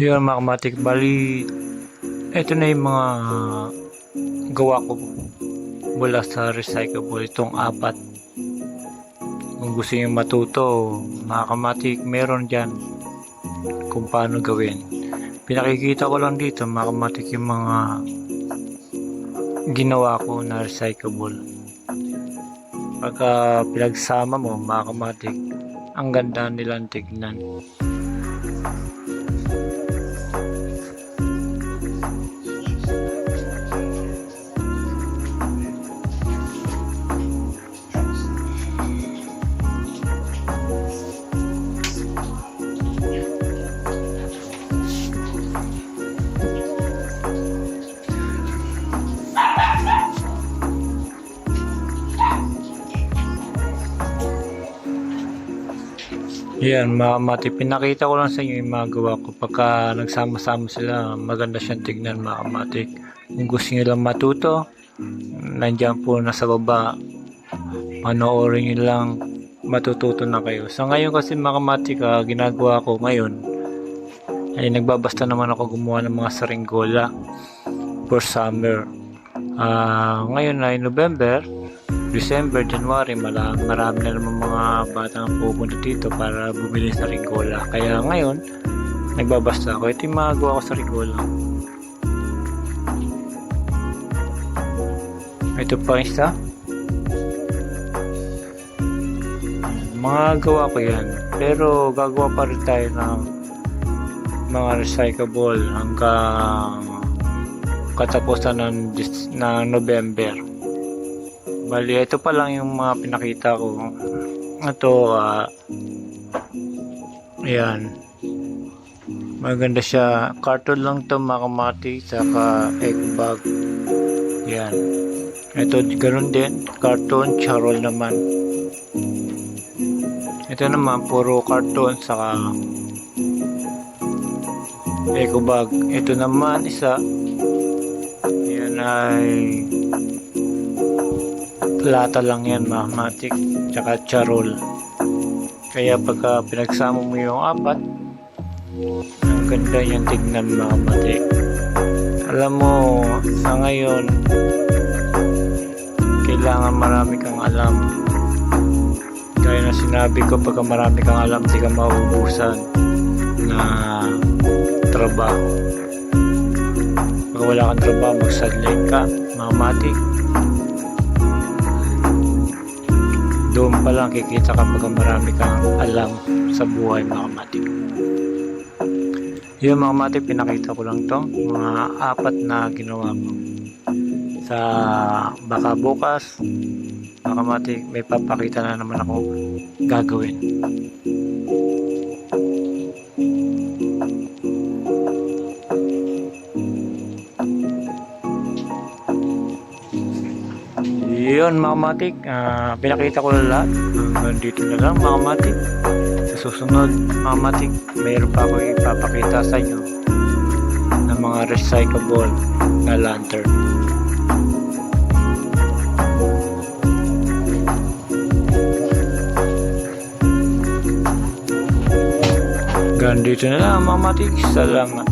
Yun mga kamatik, bali ito na yung mga gawa ko mula sa recyclable, itong apat. Kung gusto nyo matuto mga kamatik, meron dyan kung paano gawin. Pinakikita ko lang dito mga kamatik yung mga ginawa ko na recyclable. Pagka pinagsama mo mga kamatik, ang ganda nilang tignan. Yan mga kamatik, pinakita ko lang sa inyo yung mga gawa ko. Pagka nagsama-sama sila, maganda siyang tignan mga kamatik. Kung gusto nyo lang matuto, nandiyan po nasa baba, panoorin nyo lang, matututo na kayo. Sa ngayon kasi mga kamatik, ginagawa ko ngayon ay nagbabasta naman ako gumawa ng mga saringgola for summer. Ngayon ay November, December, January, marami na naman mga batang pupunta dito para bumili sa saringgola. Kaya ngayon, nagbabasta ako. Ito yung mga gawa ko sa saringgola. Ito pa isa. Mga gawa ko yan. Pero gagawa pa rin tayo ng mga recyclable hanggang katapusan ng November. Bali, ito pa lang yung mga pinakita ko. Ito, ayan. Maganda siya. Carton lang to mga kamatik, saka egg bag. Ayan. Ito, ganoon din. Carton, charol naman. Ito naman, puro carton, saka eco bag. Ito naman, isa. Ayan ay lata lang yan mga kamatik, tsaka charol. Kaya pagka pinagsama mo yung apat, ang ganda yung tignan mga kamatik. Alam mo, sa ngayon kailangan marami kang alam. Gaya na sinabi ko, pagka marami kang alam, di ka mauubusan na trabaho. Pag wala kang trabaho, magsadlay ka mga kamatik. Doon pa lang kikita kapag marami kang alam sa buhay mga kamatik. Yung mga kamatik, pinakita ko lang to, mga apat na ginawa ko. Sa baka bukas mga kamatik, may papakita na naman ako gagawin. Yun mga kamatik, pinakita ko na lahat. Dito na lang mga kamatik. Sa susunod mga kamatik, mayroon pa ako ipapakita sa inyo ng mga recyclable na lantern. Dito na lang mga kamatik. Salamat.